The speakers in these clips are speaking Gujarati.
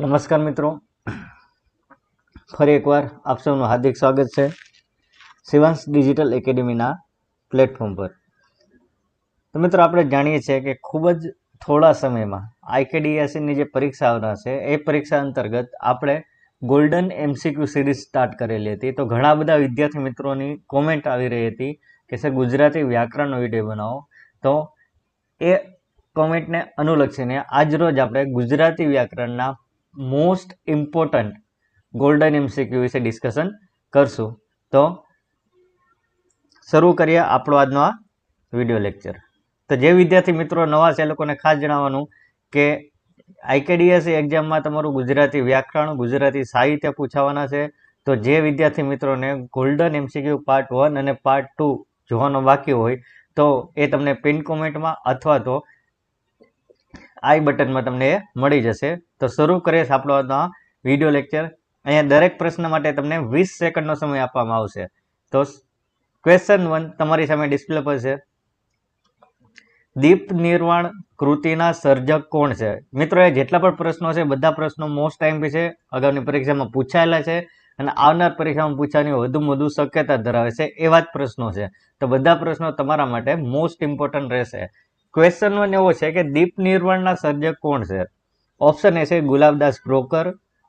નમસ્કાર મિત્રો, ફરી એકવાર આપ સૌનું હાર્દિક સ્વાગત છે શિવાંશ ડિજિટલ એકેડમીના પ્લેટફોર્મ પર। તો મિત્રો આપણે જાણીએ છીએ કે ખૂબ જ થોડા સમયમાં આઈકેડીએસની જે પરીક્ષા આવનાર છે એ પરીક્ષા અંતર્ગત આપણે ગોલ્ડન એમસીક્યુ સિરીઝ સ્ટાર્ટ કરેલી હતી। તો ઘણા બધા વિદ્યાર્થી મિત્રોની કોમેન્ટ આવી રહી હતી કે સર ગુજરાતી વ્યાકરણનો વિડીયો બનાવો। તો એ કોમેન્ટને અનુલક્ષીને આજરોજ આપણે ગુજરાતી વ્યાકરણના મોસ્ટ ઇમ્પોર્ટન્ટ ગોલ્ડન એમસીક્યુ વિશે ડિસ્કશન કરશું। તો શરૂ કરીએ આપણો આજનો આ વિડીયો લેક્ચર। તો જે વિદ્યાર્થી મિત્રો નવા છે એ લોકોને ખાસ જણાવવાનું કે આઈકેડીએસ એક્ઝામમાં તમારું ગુજરાતી વ્યાકરણ, ગુજરાતી સાહિત્ય પૂછાવાના છે। તો જે વિદ્યાર્થી મિત્રોને ગોલ્ડન એમસીક્યુ પાર્ટ 1 અને પાર્ટ 2 જોવાનો બાકી હોય તો એ તમને પિન કોમેન્ટમાં અથવા તો આઈ બટનમાં તમને એ મળી જશે। તો શરૂ કરીએ આપણો આ વિડીયો લેક્ચર। અહીંયા દરેક પ્રશ્ન માટે તમને 20 સેકન્ડનો સમય આપવામાં આવશે। તો ક્વેશ્ચન 1 તમારી સામે ડિસ્પ્લે પર છે। દીપ નિર્વાણ કૃતિના સર્જક કોણ છે? મિત્રો એ જેટલા પણ પ્રશ્નો છે બધા પ્રશ્નો મોસ્ટ ટાઈમ છે, અગાઉની પરીક્ષામાં પૂછાયેલા છે અને આવનાર પરીક્ષામાં પૂછવાની વધુમાં વધુ શક્યતા ધરાવે છે એવા જ પ્રશ્નો છે। તો બધા પ્રશ્નો તમારા માટે મોસ્ટ ઇમ્પોર્ટન્ટ રહેશે। ક્વેશ્ચન 1 એવો છે કે દીપ નિર્વાણના સર્જક કોણ છે? ઓપ્શન એ છે ગુલાબદાસ બ્રોકર,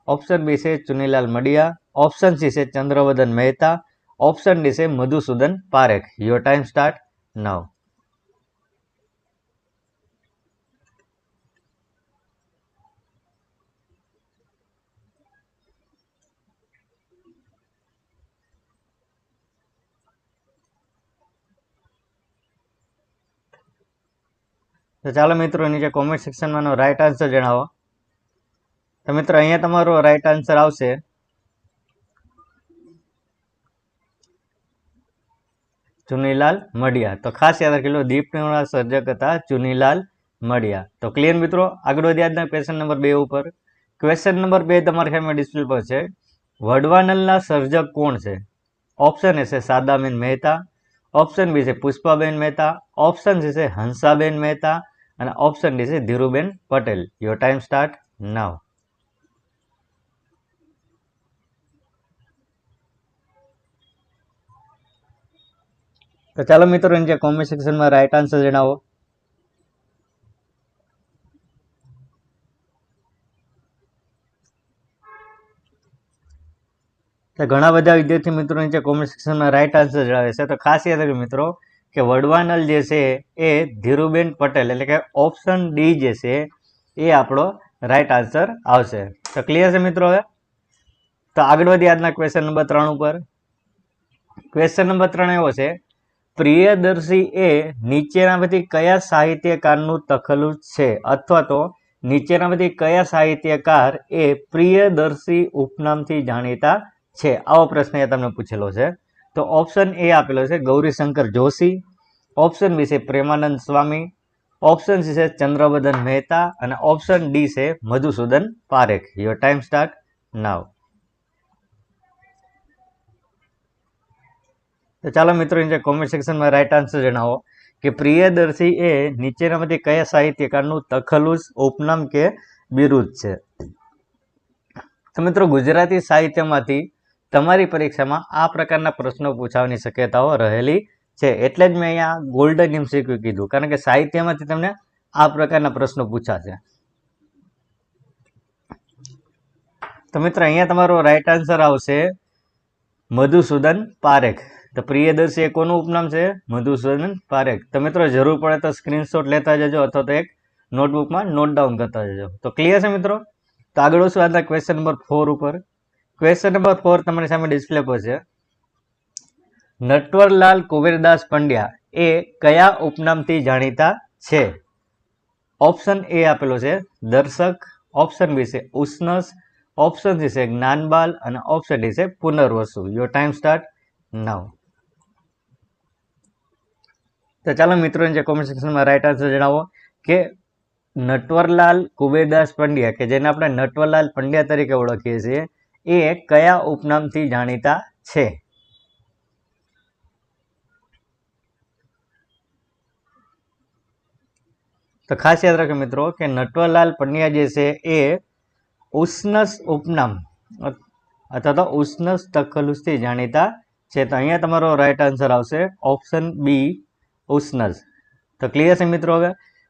ઓપ્શન બી છે ચુનીલાલ મડિયા, ઓપ્શન સી છે ચંદ્રવદન મહેતા, ઓપ્શન ડી છે Madhusudan Parekh. Your time start now. તો ચાલો મિત્રો નીચે કોમેન્ટ સેક્શનમાં રાઈટ આન્સર જણાવો। તો મિત્રો અહીંયા તમારો રાઈટ આન્સર આવશે ચુનીલાલ મડિયા। તો ખાસ યાદ રાખી લો, દીપ નિર્વાણના સર્જક હતા ચુનીલાલ મડિયા। તો ક્લિયર મિત્રો, આગળ વધ્યા આજના ક્વેશ્ચન નંબર 2 ઉપર। ક્વેશ્ચન નંબર 2 તમારી સામે ડિસ્પ્લે પર છે। વડવાનલના સર્જક કોણ છે? ઓપ્શન એ છે સાદાબેન મહેતા, ઓપ્શન બી છે પુષ્પાબેન મહેતા, ઓપ્શન સી છે હંસાબેન મહેતા અને ઓપ્શન ડી છે Dhiruben Patel. Your time start now. તો ચાલો મિત્રો નીચે કોમેન્ટ સેક્શનમાં રાઈટ આન્સર જણાવો। તો ઘણા બધા વિદ્યાર્થી મિત્રો નીચે કોમેન્ટ સેક્શનમાં રાઈટ આન્સર જણાવે છે। તો ખાસ યાદ રાખજો મિત્રો કે વડવાનલ જે છે એ ધીરુબેન પટેલ એટલે કે ઓપ્શન ડી જે છે એ આપણો રાઈટ આન્સર આવશે। તો ક્લિયર છે મિત્રો હવે? તો આગળ વધી આજના ક્વેશ્ચન નંબર 3 ઉપર। ક્વેશ્ચન નંબર 3 એવો છે, પ્રિયદર્શી એ નીચેનામાંથી કયા સાહિત્યકારનું તખલ્લુસ છે? અથવા તો નીચેનામાંથી કયા સાહિત્યકાર એ પ્રિયદર્શી ઉપનામથી જાણીતા છે? આવો પ્રશ્ન એ તમને પૂછેલો છે। તો ઓપ્શન એ આપેલો છે ગૌરીશંકર જોશી, ઓપ્શન બી છે પ્રેમાનંદ સ્વામી, ઓપ્શન સી છે ચંદ્રવદન મહેતા અને ઓપ્શન ડી છે Madhusudan Parekh. Your time start now. તો ચાલો મિત્રો નીચે કોમેન્ટ સેક્શનમાં રાઈટ આન્સર જણાવો કે પ્રિયદર્શી એ નીચેનામાંથી કયા સાહિત્યકારનું તખલ્લુસ, ઉપનામ કે બિરુદ છે? તો મિત્રો ગુજરાતી સાહિત્યમાંથી તમારી પરીક્ષામાં આ પ્રકારના પ્રશ્નો પૂછાવાની શક્યતાઓ રહેલી છે। એટલે જ મેં અહીંયા ગોલ્ડન એમસીક્યુ કીધું, કારણ કે સાહિત્યમાંથી તમને આ પ્રકારના પ્રશ્નો પૂછાશે। તો મિત્રો અહીંયા તમારો રાઈટ આન્સર આવશે મધુસૂદન પારેખ। તો પ્રિયદર્શી એ કોનું ઉપનામ છે? મધુસૂદન પારેખ। તો મિત્રો જરૂર પડે તો સ્ક્રીનશોટ લેતા જજો અથવા તો એક નોટબુકમાં નોટ ડાઉન કરતા જજો। તો ક્લિયર છે મિત્રો? તો આગળ વધશું આજના ક્વેશ્ચન નંબર 4 ઉપર। ક્વેશ્ચન નંબર 4 તમારી સામે ડિસ્પ્લે પર છે। નટવરલાલ કુબેરદાસ પંડ્યા એ કયા ઉપનામથી જાણીતા છે? ઓપ્શન એ આપેલો છે દર્શક, ઓપ્શન બી છે ઉષ્ણસ, ઓપ્શન સી છે જ્ઞાનબાલ અને ઓપ્શન ડી છે Punarvasu. Your time start now. તો ચાલો મિત્રો જે કોમેન્ટ સેક્શનમાં રાઈટ આન્સર જણાવો કે નટવરલાલ કુબેરદાસ પંડ્યા કે જેને આપણે નટવરલાલ પંડ્યા તરીકે ઓળખીએ છીએ એ કયા ઉપનામથી જાણીતા છે? તો ખાસ યાદ રાખો મિત્રો કે નટવરલાલ પંડ્યા જે છે એ ઉષ્ણસ ઉપનામ અથવા તો ઉષ્ણસ તખલુસથી જાણીતા છે. તો અહીંયા તમારો રાઈટ આન્સર આવશે ઓપ્શન બી ઉષ્ણસ. તો ક્લિયર છે મિત્રો.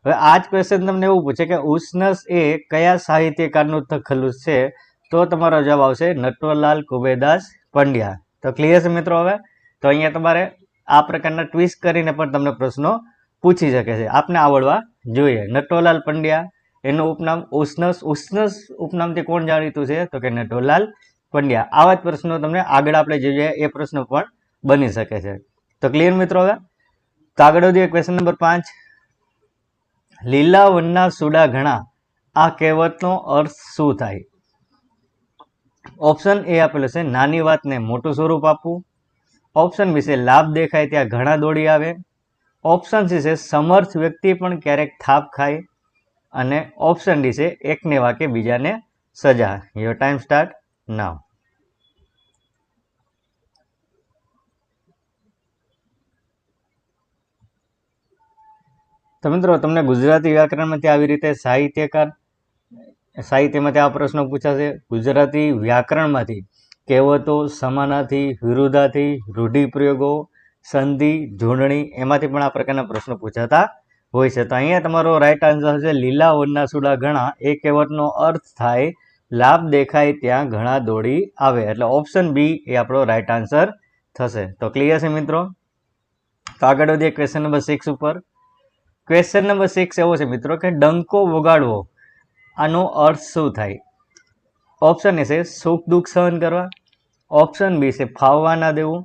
હવે આ જ ક્વેશ્ચન તમને એવું પૂછે કે ઉષ્ણસ એ કયા સાહિત્યકારનું તખલ્લુસ છે, તો તમારો જવાબ આવશે નટવરલાલ કુબેરદાસ પંડ્યા. તો ક્લિયર છે મિત્રો. હવે તો અહીંયા તમારે આ પ્રકારના ટ્વિસ્ટ કરીને પણ તમને પ્રશ્નો પૂછી શકે છે, આપને આવડવા જોઈએ. નટવરલાલ પંડ્યા, એનું ઉપનામ ઉષ્ણસ. ઉષ્ણસ ઉપનામથી કોણ જાણીતું છે, તો કે નટવરલાલ પંડ્યા. આવા જ પ્રશ્નો તમને આગળ આપણે જોઈએ એ પ્રશ્નો પણ બની શકે છે. તો ક્લિયર મિત્રો. હવે તો આગળ વધીએ ક્વેશ્ચન નંબર 5. લીલા વનના સુડા ઘણા, આ કહેવતનો અર્થ શું થાય? ઓપ્શન એ આપેલો છે નાની વાતને મોટું સ્વરૂપ આપવું. ઓપ્શન બી છે લાભ દેખાય ત્યાં ઘણા દોડી આવે. ઓપ્શન સી છે સમર્થ વ્યક્તિ પણ ક્યારેક થાપ ખાય. અને ઓપ્શન ડી છે એકને વાકે બીજાને સજા. Your time start now. તો મિત્રો તમને ગુજરાતી વ્યાકરણમાંથી આવી રીતે સાહિત્યમાંથી આ પ્રશ્નો પૂછાશે. ગુજરાતી વ્યાકરણમાંથી કહેવતો, સમાનાર્થી, વિરુદ્ધાર્થી, રૂઢિપ્રયોગો, સંધિ, જોડણી, એમાંથી પણ આ પ્રકારના પ્રશ્નો પૂછાતા હોય છે. તો અહીંયા તમારો રાઈટ આન્સર છે લીલા વનના સુડા ઘણા. એ કહેવતનો અર્થ થાય લાભ દેખાય ત્યાં ઘણા દોડી આવે. એટલે ઓપ્શન બી એ આપણો રાઈટ આન્સર થશે. તો ક્લિયર છે મિત્રો. તો આગળ વધીએ ક્વેશ્ચન નંબર 6 ઉપર. ક્વેશ્ચન નંબર 6 એવો છે મિત્રો કે ડંકો વગાડવો, આનો અર્થ શું થાય? ઓપ્શન એ છે સુખ દુઃખ સહન કરવા. ઓપ્શન બી છે ફાવવા ના દેવું.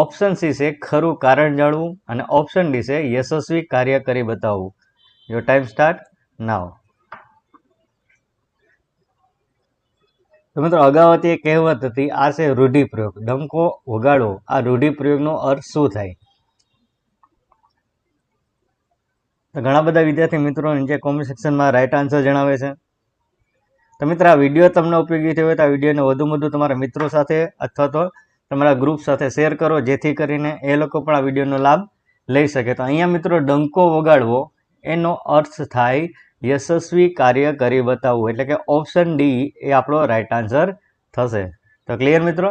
ઓપ્શન સી છે ખરું કારણ જાણવું. અને ઓપ્શન ડી છે યશસ્વી કાર્ય કરી બતાવવું. Your time start now. તો મિત્રો અગાઉ હતી એ કહેવત હતી, આ છે રૂઢિપ્રયોગ. ડંકો વગાડવો, આ રૂઢિપ્રયોગનો અર્થ શું થાય? તો ઘણા બધા વિદ્યાર્થી મિત્રો નીચે કોમેન્ટ સેક્શનમાં રાઈટ આન્સર જણાવે છે. તો મિત્રો આ વિડીયો તમને ઉપયોગી થયો હોય તો આ વિડીયોને વધુમાં વધુ તમારા મિત્રો સાથે અથવા તો તમારા ગ્રુપ સાથે શેર કરો, જેથી કરીને એ લોકો પણ આ વિડીયોનો લાભ લઈ શકે. તો અહીંયા મિત્રો ડંકો વગાડવો એનો અર્થ થાય યશસ્વી કાર્ય કરી બતાવવું. એટલે કે ઓપ્શન ડી એ આપણો રાઈટ આન્સર થશે. તો ક્લિયર મિત્રો.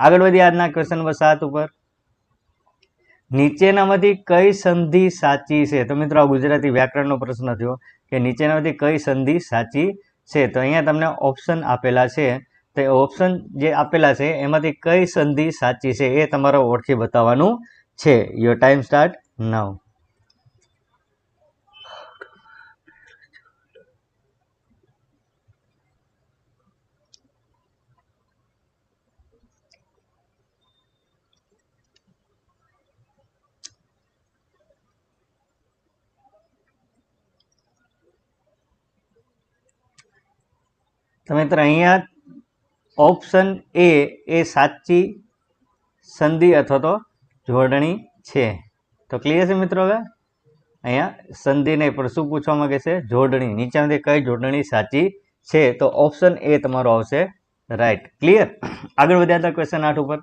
આગળ વધીએ આજના ક્વેશ્ચન નંબર 7 ઉપર. નીચેનામાંથી કઈ સંધિ સાચી છે? તો મિત્રો આ ગુજરાતી વ્યાકરણનો પ્રશ્ન થયો કે નીચેનામાંથી કઈ સંધિ સાચી છે. તો અહીંયા તમને ઓપ્શન આપેલા છે. તો ઓપ્શન જે આપેલા છે એમાંથી કઈ સંધિ સાચી છે એ તમારે ઓળખી બતાવવાનું છે. Your time start now. તો મિત્ર અહીંયા ઓપ્શન એ સાચી સંધિ અથવા તો જોડણી છે. તો ક્લિયર છે મિત્રો. હવે અહીંયા સંધિ નહીં પણ શું પૂછવા માંગે છે? જોડણી. નીચેમાંથી કઈ જોડણી સાચી છે? તો ઓપ્શન એ તમારો આવશે રાઈટ. ક્લિયર. આગળ વધ્યા હતા ક્વેશ્ચન 8 ઉપર.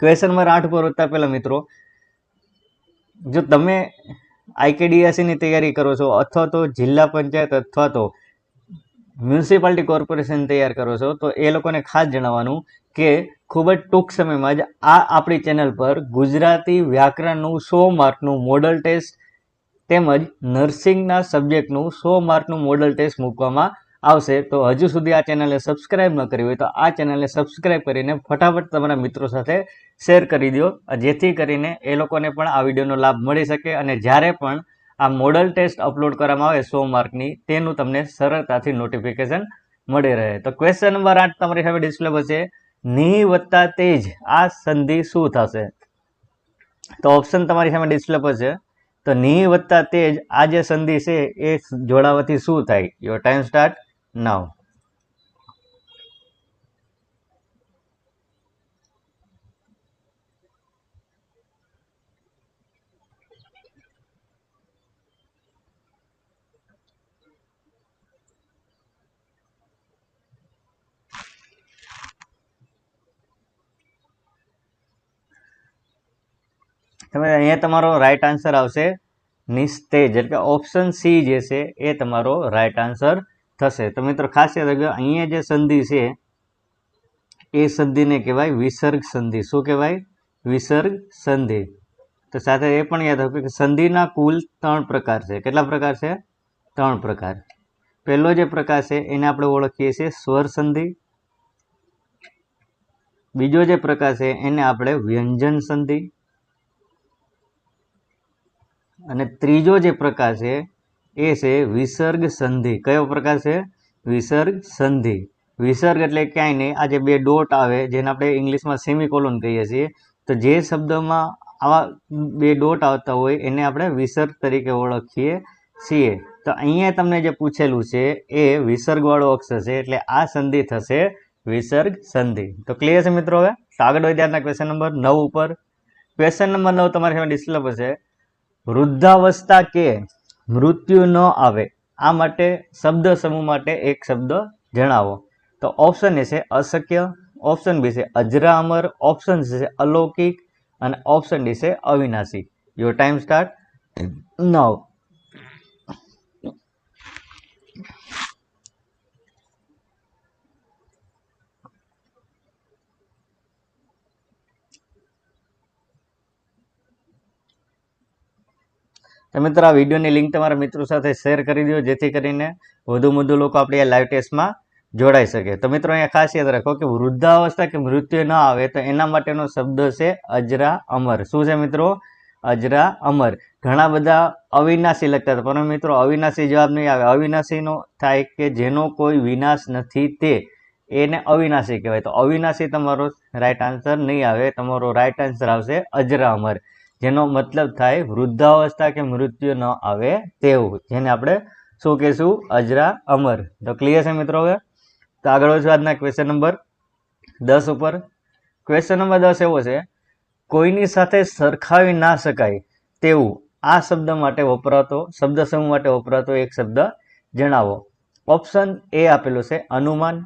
ક્વેશ્ચન નંબર 8 ઉપર વધતા પહેલા મિત્રો, જો તમે IKDSની તૈયારી કરો છો અથવા તો જિલ્લા પંચાયત અથવા તો મ્યુનિસિપાલિટી કોર્પોરેશન તૈયાર કરો છો, તો એ લોકોને ખાસ જણાવવાનું કે ખૂબ જ ટૂંક સમયમાં જ આ આપણી ચેનલ પર ગુજરાતી વ્યાકરણનું 100 માર્કનું મોડલ ટેસ્ટ તેમજ નર્સિંગના સબ્જેક્ટનું 100 માર્કનું મોડલ ટેસ્ટ મૂકવામાં આવશે. તો હજુ સુધી આ ચેનલને સબસ્ક્રાઇબ ન કરી હોય તો આ ચેનલને સબસ્ક્રાઇબ કરીને ફટાફટ તમારા મિત્રો સાથે શેર કરી દો, જેથી કરીને એ લોકોને પણ આ વિડીયોનો લાભ મળી શકે અને જ્યારે પણ આ મોડલ ટેસ્ટ અપલોડ કરવામાં આવે 100 માર્કની, તેનું તમને સરળતાથી નોટિફિકેશન મળી રહે. તો ક્વેશ્ચન નંબર 8 તમારી સામે ડિસ્પ્લે પર છે. ની વત્તા તેજ, આ સંધિ શું થશે? તો ઓપ્શન તમારી સામે ડિસ્પ્લે પર છે. તો ની વત્તા તેજ આ જે સંધિ છે એ જોડાવાથી શું થાય? યોર ટાઈમ સ્ટાર્ટ નાઉ. તમે અહીંયા તમારો રાઈટ આન્સર આવશે નિસ્તેજ. એટલે કે ઓપ્શન સી જે છે એ તમારો રાઈટ આન્સર થશે. તો મિત્રો ખાસ યાદ રાખજો, અહીંયા જે સંધિ છે એ સંધિને કહેવાય વિસર્ગ સંધિ. શું કહેવાય? વિસર્ગ સંધિ. તો સાથે એ પણ યાદ રાખજો કે સંધિના કુલ 3 પ્રકાર છે. કેટલા પ્રકાર છે? 3 પ્રકાર. પહેલો જે પ્રકાર છે એને આપણે ઓળખીએ છીએ સ્વર સંધિ. બીજો જે પ્રકાર છે એને આપણે વ્યંજન સંધિ. અને ત્રીજો જે પ્રકાર છે એ છે વિસર્ગ સંધિ. કયો પ્રકાર છે? વિસર્ગ સંધિ. વિસર્ગ એટલે ક્યાંય નહીં, આ જે 2 ડોટ આવે જેને આપણે ઇંગ્લિશમાં સેમિકોલોન કહીએ છીએ, તો જે શબ્દમાં આવા 2 ડોટ આવતા હોય એને આપણે વિસર્ગ તરીકે ઓળખીએ છીએ. તો અહીંયા તમને જે પૂછેલું છે એ વિસર્ગવાળો અક્ષર છે, એટલે આ સંધિ થશે વિસર્ગ સંધિ. તો ક્લિયર છે મિત્રો? હવે આગળ વધ્યાના ક્વેશ્ચન નંબર 9 ઉપર. ક્વેશ્ચન નંબર 9 તમારી સામે ડિસ્પ્લે પર છે. વૃદ્ધાવસ્થા કે મૃત્યુ ન આવે આ માટે શબ્દ સમૂહ માટે એક શબ્દ જણાવો. તો ઓપ્શન એ છે અશક્ય, ઓપ્શન બી છે અજરા અમર, ઓપ્શન સી છે અલૌકિક અને ઓપ્શન ડી છે અવિનાશી. Your time start now. તો મિત્રો આ વિડીયોની લિંક તમારા મિત્રો સાથે શેર કરી દો, જેથી કરીને વધુ લોકો આપણી આ લાઈવ ટેસ્ટમાં જોડાઈ શકે. તો મિત્રો અહીંયા ખાસ યાદ રાખો કે વૃદ્ધાવસ્થા કે મૃત્યુ ન આવે તો એના માટેનો શબ્દ છે અજરા અમર. શું છે મિત્રો? અજરા અમર. ઘણા બધા અવિનાશી લખતા હતા, પરંતુ મિત્રો અવિનાશી જવાબ નહીં આવે. અવિનાશીનો થાય કે જેનો કોઈ વિનાશ નથી તે, એને અવિનાશી કહેવાય. તો અવિનાશી તમારો રાઈટ આન્સર નહીં આવે. તમારો રાઈટ આન્સર આવશે અજરા અમર, જેનો મતલબ થાય વૃદ્ધાવસ્થા કે મૃત્યુ ન આવે તેવું, જેને આપણે શું કહેશું? અજરા અમર. તો ક્લિયર છે મિત્રો? હવે તો આગળ વધશું આજના ક્વેશ્ચન નંબર 10 ઉપર. ક્વેશ્ચન નંબર 10 એવો છે, કોઈની સાથે સરખાવી ના શકાય તેવું આ શબ્દ માટે વપરાતો, શબ્દ સમૂહ માટે વપરાતો એક શબ્દ જણાવો. ઓપ્શન એ આપેલું છે અનુમાન,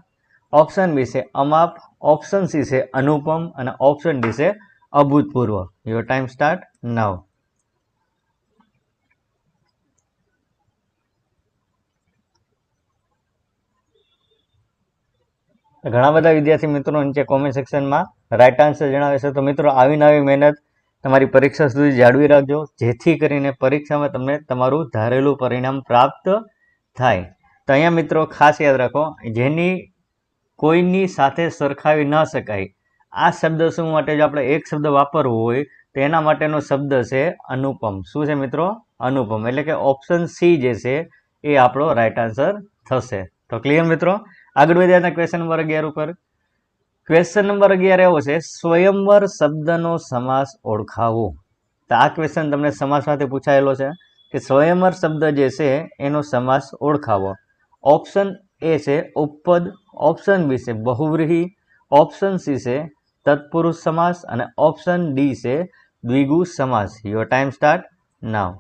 ઓપ્શન બી છે અમાપ, ઓપ્શન સી છે અનુપમ અને ઓપ્શન ડી છે અભૂતપૂર્વ. યોર ટાઈમ સ્ટાર્ટ નાઉ. ઘણા બધા વિદ્યાર્થી મિત્રો નીચે કોમેન્ટ સેક્શનમાં રાઈટ આન્સર જણાવે છે. તો મિત્રો આવી નવી મહેનત તમારી પરીક્ષા સુધી જાળવી રાખજો, જેથી કરીને પરીક્ષામાં તમને તમારું ધારેલું પરિણામ પ્રાપ્ત થાય. તો અહીંયા મિત્રો ખાસ યાદ રાખો, જેની કોઈની સાથે સરખાવી ન શકાય આ શબ્દ શું માટે જો આપણે એક શબ્દ વાપરવો હોય તો એના માટેનો શબ્દ છે અનુપમ. શું છે મિત્રો? અનુપમ. એટલે કે ઓપ્શન સી જે છે એ આપણો રાઈટ આન્સર થશે. તો ક્લિયર મિત્રો? આગળ વધ્યા ક્વેશ્ચન નંબર 11 ઉપર. ક્વેશ્ચન નંબર 11 એવો છે, સ્વયંવર શબ્દનો સમાસ ઓળખાવો. તો આ ક્વેશ્ચન તમને સમાસ સાથે પૂછાયેલો છે કે સ્વયંવર શબ્દ જે છે એનો સમાસ ઓળખાવો. ઓપ્શન એ છે ઉપપદ, ઓપ્શન બી છે બહુવ્રીહી, ઓપ્શન સી છે તત્પુરુષ સમાસ અને ઓપ્શન ડી છે દ્વિગુ સમાસ. Your time start now.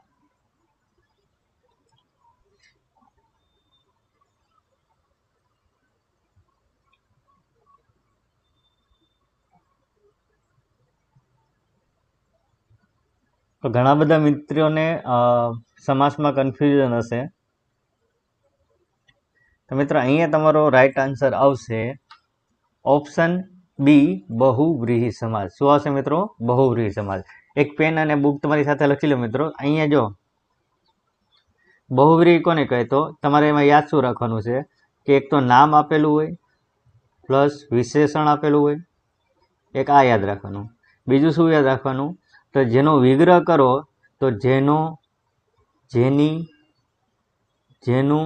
તો ઘણા બધા મિત્રોને સમાસમાં કન્ફ્યુઝન હશે. તો મિત્રો અહીંયા તમારો રાઈટ આન્સર આવશે ઓપ્શન બી બહુવ્રીહી સમાસ. શું આવશે મિત્રો? બહુવ્રીહી સમાસ. એક પેન અને બુક તમારી સાથે લખી લો મિત્રો. અહીંયા જો બહુવ્રીહી કોને કહે, તો તમારે એમાં યાદ શું રાખવાનું છે કે એક તો નામ આપેલું હોય પ્લસ વિશેષણ આપેલું હોય, એક આ યાદ રાખવાનું. બીજું શું યાદ રાખવાનું? તો જેનો વિગ્રહ કરો તો જેનો, જેની, જેનું,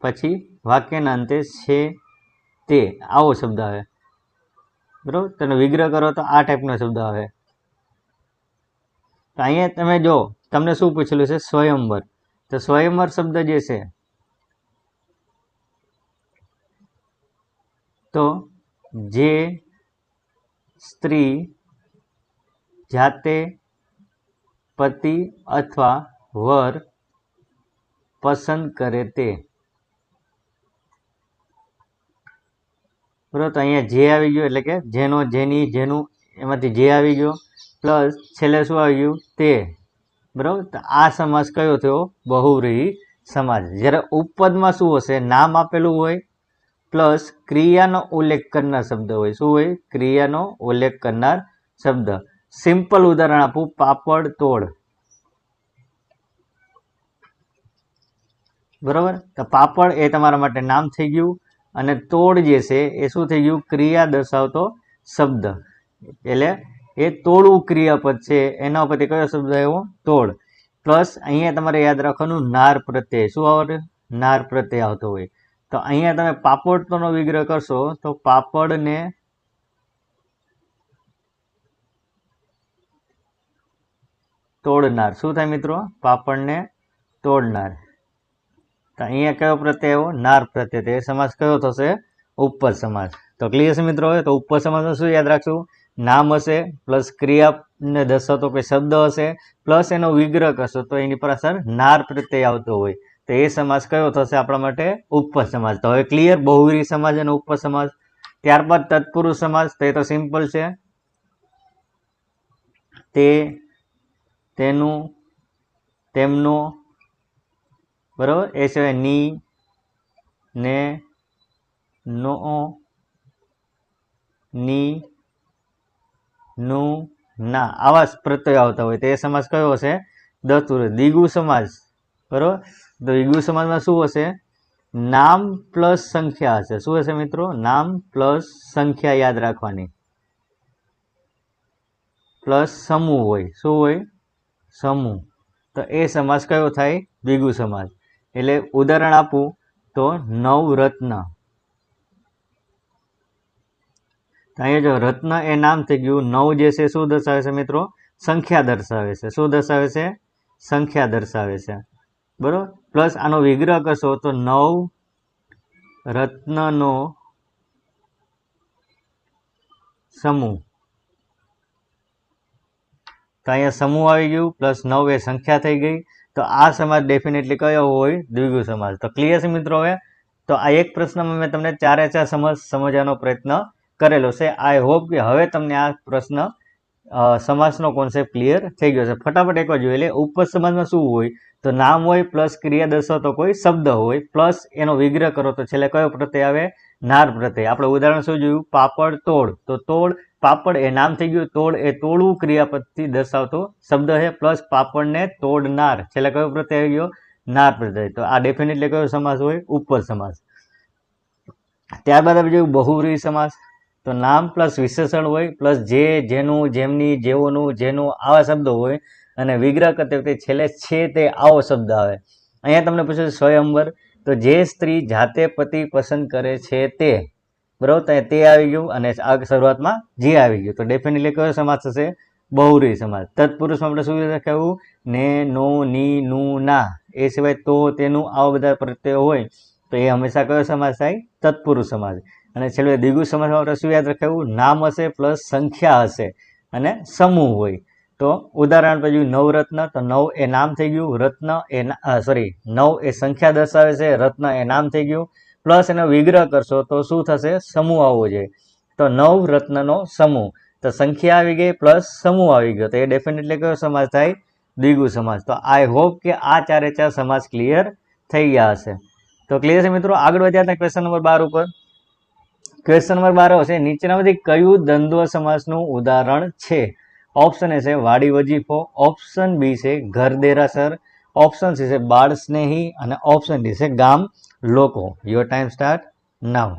પછી વાક્યના અંતે છે તે, આવો શબ્દ આવે. બરાબર? તેનો વિગ્રહ કરો તો આ ટાઈપનો શબ્દ આવે. તો અહીંયા તમે જો તમને શું પૂછેલું છે? સ્વયંવર. તો સ્વયંવર શબ્દ જે છે તો જે સ્ત્રી જાતે પતિ અથવા વર પસંદ કરે તે. બરાબર? તો અહીંયા જે આવી ગયો એટલે કે જેનો, જેની, જેનું, એમાંથી જે આવી ગયો પ્લસ છેલ્લે શું આવી ગયું? તે. બરાબર? તો આ સમાસ કયો થયો? બહુવ્રીહી સમાસ। જ્યારે ઉપપદમાં શું હશે? નામ આપેલું હોય પ્લસ ક્રિયાનો ઉલ્લેખ કરનાર શબ્દ હોય। શું હોય? ક્રિયાનો ઉલ્લેખ કરનાર શબ્દ। સિમ્પલ ઉદાહરણ આપું, પાપડ તોડ, બરોબર? તો પાપડ એ તમારા માટે નામ થઈ ગયું અને તોડ જે છે એ શું થઈ ગયું? ક્રિયા દર્શાવતો શબ્દ। એટલે એ તોડવું ક્રિયાપદ છે, એના ઉપરથી કયો શબ્દ આવ્યો? તોડ। પ્લસ અહીંયા તમારે યાદ રાખવાનું નાર પ્રત્યય। શું આવે? નાર પ્રત્યય આવતો હોય। તો અહીંયા તમે પાપડ નો વિગ્રહ કરશો તો પાપડને તોડનાર। શું થાય મિત્રો? પાપડને તોડનાર। તો અહીંયા કયો પ્રત્યય આવ્યો? નાર પ્રત્યય। એ સમાસ કયો થશે? ઉપપદ સમાસ। તો ક્લિયર છે મિત્રો? હવે તો ઉપપદ સમાસમાં શું યાદ રાખશું? નામ હશે પ્લસ ક્રિયાને દર્શાવતો કોઈ શબ્દ હશે પ્લસ એનો વિગ્રહ કરશો તો એની પર અસર નાર પ્રત્યય આવતો હોય, તો એ સમાસ કયો થશે આપણા માટે? ઉપપદ સમાસ। તો હવે ક્લિયર બહુવ્રીહી સમાસ અને ઉપપદ સમાસ। ત્યારબાદ તત્પુરુષ સમાસ, તો એ તો સિમ્પલ છે, તે, તેનું, તેમનો, બરોબર? એ સિવાય ની, ને, નો, ની, નું, ના, આવા પ્રત્યયો આવતા હોય, તો એ સમાસ કયો હશે? તત્પુરુષ। દ્વિગુ સમાસ, બરોબર? તો દ્વિગુ સમાસમાં શું હશે? નામ પ્લસ સંખ્યા હશે। શું હશે મિત્રો? નામ પ્લસ સંખ્યા યાદ રાખવાની, પ્લસ સમૂહ હોય। શું હોય? સમૂહ। તો એ સમાસ કયો થાય? દ્વિગુ સમાસ। એટલે ઉદાહરણ આપું તો નવરત્ન। અહીંયા જો રત્ન એ નામ થઈ ગયું, નવ જે છે શું દર્શાવે છે મિત્રો? સંખ્યા દર્શાવે છે। શું દર્શાવે છે? સંખ્યા દર્શાવે છે, બરોબર? પ્લસ આનો વિગ્રહ કરશો તો નવ રત્નનો સમૂહ। તો અહીંયા સમૂહ આવી ગયું પ્લસ 9 એ સંખ્યા થઈ ગઈ, તો આ સમાસ ડેફિનેટલી કયો હોય? દ્વિગુ સમાસ। તો ક્લિયર છે મિત્રો? હવે તો આ એક પ્રશ્નમાં મેં તમને 4 સમજવાનો પ્રયત્ન કરેલો છે। આઈ હોપ કે હવે તમને આ પ્રશ્ન સમાસનો કોન્સેપ્ટ ક્લિયર થઈ ગયો છે। ફટાફટ એકવાર જોઈ લે, ઉપપદ સમાસમાં શું હોય? તો નામ હોય પ્લસ ક્રિયા દર્શાવતો કોઈ શબ્દ હોય પ્લસ એનો વિગ્રહ કરો તો છેલ્લે કયો પ્રત્યય આવે? નાર પ્રત્યય। આપણે ઉદાહરણ શું જોયું? પાપડ તોડ, તો તોડ, પાપડ એ નામ થઈ ગયું, તોડ એ તોડવું ક્રિયાપદથી દર્શાવતો શબ્દ છે પ્લસ પાપડને તોડનાર, છેલ્લે કયો પ્રત્યય આવી ગયો? નાર પ્રત્યય। તો આ ડેફિનેટલી કયો સમાસ હોય? ઉપપદ સમાસ। ત્યારબાદ આપણે જોયું બહુવ્રીહી સમાસ। તો નામ પ્લસ વિશેષણ હોય પ્લસ જે, જેનું, જેમની, જેઓનું, જેનું આવા શબ્દો હોય અને વિગ્રહ કરતી વખતે છેલ્લે છે તે આવો શબ્દ આવે। અહીંયા તમને પૂછે સ્વયંવર, તો જે સ્ત્રી જાતે પતિ પસંદ કરે છે તે, બરોબર? તે આવી ગયું અને આ શરૂઆતમાં જે આવી ગયું, તો ડેફિનેટલી કયો સમાસ થશે? બહુવ્રીહી સમાસ। તત્પુરુષમાં આપણે શું લખાવ્યું? ને, નો, ની, નું, ના, એ સિવાય તો, તેનું આવા બધા પ્રત્યયો હોય તો એ હંમેશા કયો સમાસ થાય? તત્પુરુષ સમાસ। અને છેલ્લે દ્વિગુ સમાસમાં આપણે શું યાદ રાખ્યું? નામ હશે પ્લસ સંખ્યા હશે અને સમૂહ હોય। તો ઉદાહરણ પછી નવરત્ન, તો નવ એ નામ થઈ ગયું, રત્ન એ નવ એ સંખ્યા દર્શાવે છે, રત્ન એ નામ થઈ ગયું પ્લસ એનો વિગ્રહ કરશો તો શું થશે? સમૂહ આવવો જોઈએ। તો નવ રત્નનો સમૂહ, તો સંખ્યા આવી ગઈ પ્લસ સમૂહ આવી ગયો, તો એ ડેફિનેટલી કયો સમાસ થાય? દ્વિગુ સમાસ। તો આઈ હોપ કે આ 4 સમાસ ક્લિયર થઈ ગયા હશે। તો ક્લિયર છે મિત્રો? આગળ વધ્યા હતા ક્વેશ્ચન નંબર 12 ઉપર। ક્વેશ્ચન નંબર 12 હશે, નીચેનામાંથી કયું દ્વંદ્વ સમાસનું ઉદાહરણ છે? ઓપ્શન એ છે વાડી વજીફો, ઓપ્શન બી છે ઘર દેરાસર, ઓપ્શન સી છે બાળ સ્નેહી અને ઓપ્શન ડી છે ગામ લોકો। Your time start now.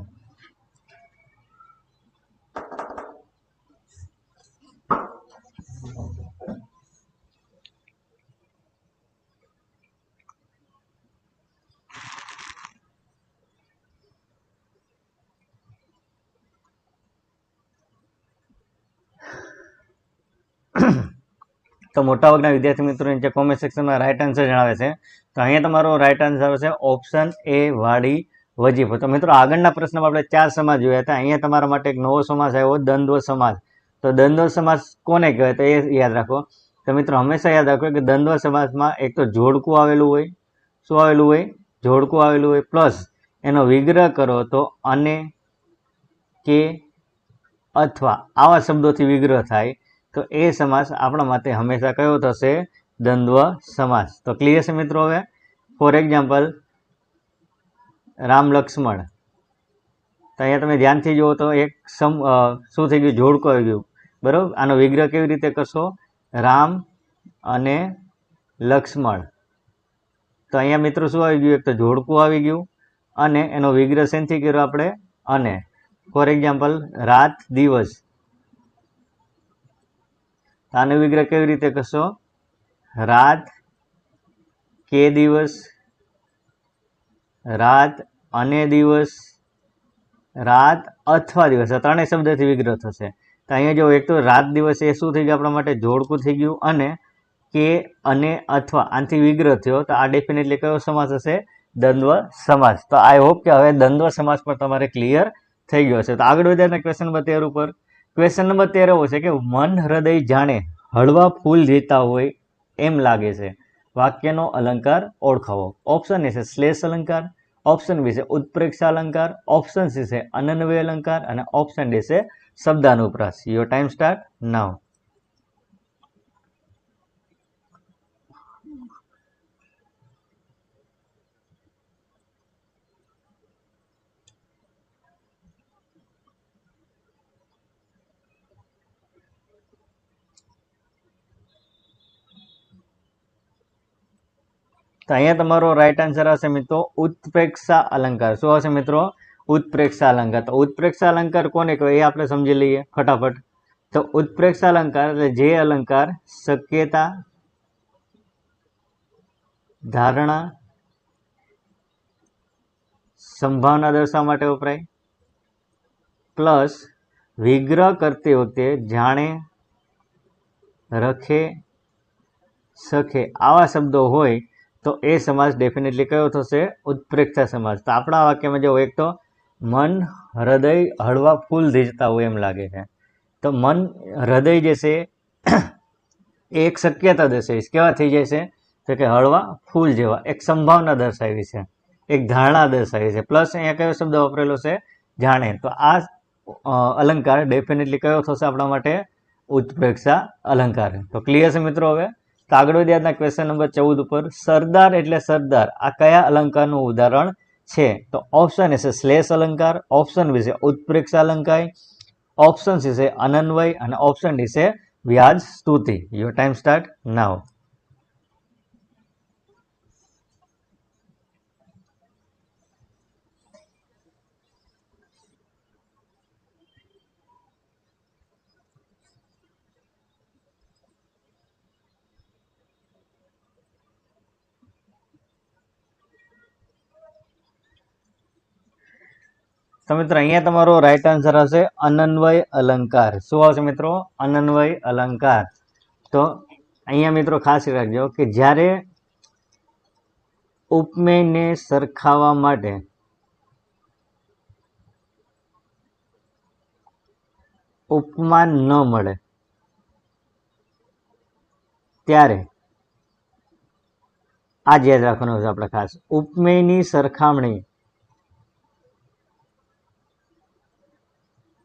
તો મોટાભાગના વિદ્યાર્થી મિત્રો નીચે કોમેન્ટ સેક્શનમાં રાઈટ આન્સર જણાવે છે, તો અહીંયા તમારો રાઈટ આન્સર છે ઓપ્શન એ વાડી વજીફો। તો મિત્રો આગળના પ્રશ્નમાં આપણે 4 સમાસ જોયા હતા, અહીંયા તમારા માટે એક નવો સમાસ આવ્યો દ્વંદ્વ સમાસ। તો દ્વંદ્વ સમાસ કોને કહેવાય? તો એ યાદ રાખો। તો મિત્રો હંમેશા યાદ રાખો કે દ્વંદ્વ સમાસમાં એક તો જોડકું આવેલું હોય, શું આવેલું હોય? જોડકું આવેલું હોય પ્લસ એનો વિગ્રહ કરો તો અને, કે, અથવા આવા શબ્દોથી વિગ્રહ થાય તો એ સમાસ આપણા માટે હંમેશા કયો થશે? દ્વંદ્વ સમાસ। તો ક્લિયર છે મિત્રો? હવે ફોર એક્ઝામ્પલ રામ લક્ષ્મણ, તો અહીંયા તમે ધ્યાનથી જુઓ તો એક શું થઈ ગયું, જોડકું આવી ગયું, બરાબર. આનો વિગ્રહ કેવી રીતે કરશો, રામ અને લક્ષ્મણ. તો અહીંયા મિત્રો શું આવી ગયું, એક તો જોડકું આવી ગયું અને એનો વિગ્રહ શેનથી કર્યો આપણે, અને. ફોર એક્ઝામ્પલ રાત દિવસ, આનો વિગ્રહ કેવી રીતે કરશો, રાત કે દિવસ, રાત અને દિવસ, રાત અથવા દિવસ. આ ત્રણેય શબ્દથી વિગ્રહ થશે. તો અહીંયા જો એક તો રાત દિવસ એ શું થઈ ગયું આપણા માટે, જોડકું થઈ ગયું, અને કે અને અથવા આનાથી વિગ્રહ થયો. તો આ ડેફિનેટલી કયો સમાસ હશે, દ્વંદ્વ સમાસ. તો આઈ હોપ કે હવે દ્વંદ્વ સમાસ પર તમારે ક્લિયર થઈ ગયો હશે. તો આગળ વધ્યા ક્વેશ્ચન નંબર 13 ઉપર. ક્વેશ્ચન નંબર 13 એવો છે કે મન હૃદય જાણે હળવા ફૂલ જીતા હોય એમ લાગે છે, વાક્યનો અલંકાર ઓળખાવો. ઓપ્શન એ છે શ્લેષ અલંકાર, ઓપ્શન બી છે ઉત્પ્રેક્ષા અલંકાર, ઓપ્શન સી છે અનન્વય અલંકાર અને ઓપ્શન ડી છે શબ્દાનુપ્રાસ. Your time start now. તો અહીંયા તમારો રાઈટ આન્સર હશે મિત્રો ઉત્પ્રેક્ષા અલંકાર. શું હશે મિત્રો, ઉત્પ્રેક્ષા અલંકાર. તો ઉત્પ્રેક્ષા અલંકાર કોને કહેવાય એ આપણે સમજી લઈએ ફટાફટ. તો ઉત્પ્રેક્ષા અલંકાર એટલે જે અલંકાર શક્યતા, ધારણા, સંભાવના દર્શાવવા માટે વપરાય, પ્લસ વિગ્રહ કરતી વખતે જાણે, રખે, સખે આવા શબ્દો હોય તો એ સમાસ ડેફિનેટલી કયો થશે, ઉત્પ્રેક્ષા સમાસ. તો આપણા વાક્યમાં જો એક તો મન હૃદય હળવા ફૂલ ધીજતા હોય એમ લાગે છે. તો મન હૃદય જે છે એ એક શક્યતા દર્શાવી, કેવા થઈ જાય છે, તો કે હળવા ફૂલ જેવા, એક સંભાવના દર્શાવી છે, એક ધારણા દર્શાવી છે, પ્લસ અહીંયા કયો શબ્દ વાપરેલો છે, જાણે. તો આ અલંકાર ડેફિનેટલી કયો થશે આપણા માટે, ઉત્પ્રેક્ષા અલંકાર. તો ક્લિયર છે મિત્રો. હવે તો આગળ વધ્યા ક્વેશ્ચન નંબર 14 ઉપર. સરદાર એટલે સરદાર આ કયા અલંકારનું ઉદાહરણ છે? તો ઓપ્શન એ છે શ્લેષ અલંકાર, ઓપ્શન બી છે ઉત્પ્રેક્ષા અલંકાર, ઓપ્શન સી છે અનન્વય અને ઓપ્શન ડી છે વ્યાજ સ્તુતિ. Your time start now. તો મિત્રો અહીંયા તમારો રાઈટ આન્સર હશે અનન્વય અલંકાર. શું આવશે મિત્રો, અનન્વય અલંકાર. તો અહીંયા મિત્રો ખાસ રાખજો કે જ્યારે ઉપમેયને સરખાવવા માટે ઉપમાન ન મળે ત્યારે આ જ યાદ રાખવાનું છે આપણે ખાસ. ઉપમેયની સરખામણી.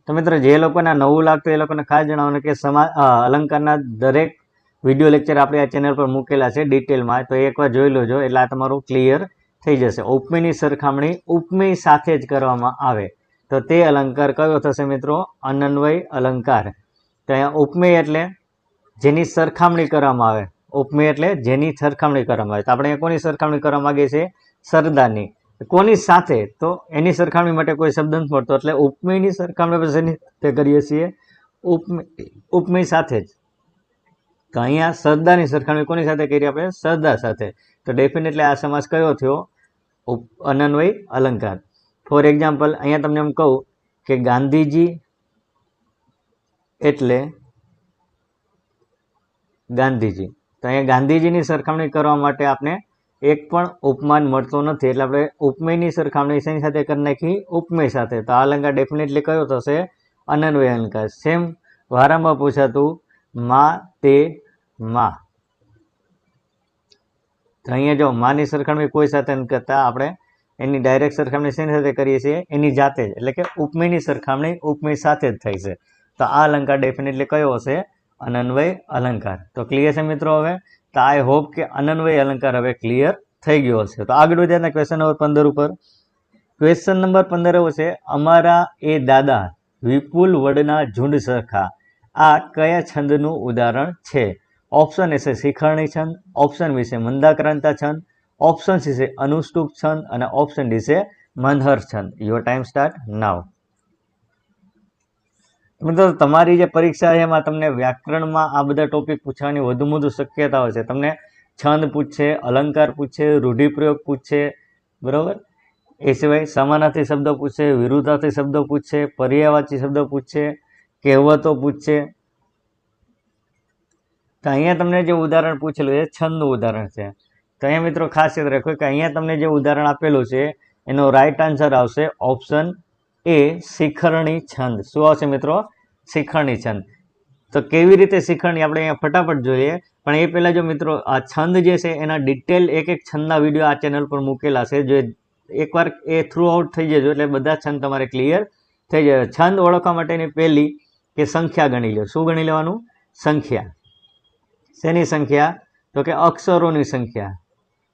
તો મિત્રો જે લોકોને નવું લાગતું એ લોકોને ખાસ જણાવવાનું કે અલંકારના દરેક વિડીયો લેક્ચર આપણે આ ચેનલ પર મૂકેલા છે ડિટેલમાં, તો એકવાર જોઈ લેજો એટલે આ તમારું ક્લિયર થઈ જશે. ઉપમેયની સરખામણી ઉપમેય સાથે જ કરવામાં આવે તો તે અલંકાર કયો થશે મિત્રો, અનન્વય અલંકાર. તો અહીંયા ઉપમેય એટલે જેની સરખામણી કરવામાં આવે, ઉપમેય એટલે જેની સરખામણી કરવામાં આવે. તો આપણે કોની સરખામણી કરવા માંગીએ છીએ, સરદારની. કોની સાથે, તો એની સરખામણી માટે કોઈ શબ્દ નથી મળતો, એટલે ઉપમેયની સરખામણી શેની સાથે કરીએ છીએ, ઉપમેય સાથે જ. તો અહીંયા સરદારની સરખામણી કોની સાથે કરી, આપણે સરદાર સાથે. તો ડેફિનેટલી આ સમાસ કયો થયો, અનન્વય અલંકાર. ફોર એક્ઝામ્પલ અહીંયા તમને એમ કહું કે ગાંધીજી એટલે ગાંધીજી. તો અહીંયા ગાંધીજીની સરખામણી કરવા માટે આપણે એક પણ ઉપમાન મળતો નથી, એટલે આપણે ઉપમેયની સરખામણી શેની સાથે કરી નાખી, ઉપમેય સાથે. તો આ અલંકાર ડેફિનેટલી કયો થશે, અનન્વય અલંકાર. સેમ વારંવાર પૂછાતું માં તે માં. તો અહીંયા જો માની સરખામણી કોઈ સાથે નથી કરતા, આપણે એની ડાયરેક્ટ સરખામણી શેની સાથે કરીએ છીએ, એની જાતે જ, એટલે કે ઉપમેયની સરખામણી ઉપમેય સાથે જ થાય છે. તો આ અલંકાર ડેફિનેટલી કયો હશે, અનન્વય અલંકાર. તો ક્લિયર છે મિત્રો. હવે તો આઈ હોપ કે અનન્વય અલંકાર હવે ક્લિયર થઈ ગયો હશે. તો આગળ વધ્યા ક્વેશ્ચન નંબર 15 ઉપર. ક્વેશ્ચન નંબર 15 એવો છે, અમારા એ દાદા વિપુલ વડના ઝુંડ સરખા, આ કયા છંદનું ઉદાહરણ છે? ઓપ્શન એ છે શિખરણી છંદ, ઓપ્શન બી છે મંદાક્રાંતા છંદ, ઓપ્શન સી છે અનુષ્ટુપ છંદ અને ઓપ્શન ડી છે મનહર છંદ. Your time start now. મિત્રો તમારી જે પરીક્ષા છે એમાં તમને વ્યાકરણમાં આ બધા ટોપિક પૂછવાની વધુ શક્યતાઓ છે. તમને છંદ પૂછશે, અલંકાર પૂછશે, રૂઢિપ્રયોગ પૂછશે, બરોબર. એ સિવાય સમાનાર્થી શબ્દ પૂછશે, વિરુદ્ધાર્થી શબ્દ પૂછશે, પર્યાયવાચી શબ્દ પૂછશે, કહેવતો પૂછશે. તો અહીંયા તમને જે ઉદાહરણ પૂછેલું છે છંદનું ઉદાહરણ છે. તો અહીંયા મિત્રો ખાસ યાદ રાખો કે અહીંયા તમને જે ઉદાહરણ આપેલું છે એનો રાઈટ આન્સર આવશે ઓપ્શન એ શિખરણી છંદ. શું આવશે મિત્રો? શિખરણી છંદ. તો કેવી રીતે શિખરણી આપણે અહીંયા ફટાફટ જોઈએ, પણ એ પહેલા જો મિત્રો આ છંદ જે છે એના ડિટેલ એક છંદના વિડીયો આ ચેનલ પર મૂકેલા છે. જો એકવાર એ થ્રુ આઉટ થઈ જજો એટલે બધા છંદ તમારે ક્લિયર થઈ જાય. છંદ ઓળખવા માટેની પહેલી કે સંખ્યા ગણી લો. શું ગણી લેવાનું? સંખ્યા. શેની સંખ્યા? તો કે અક્ષરોની સંખ્યા.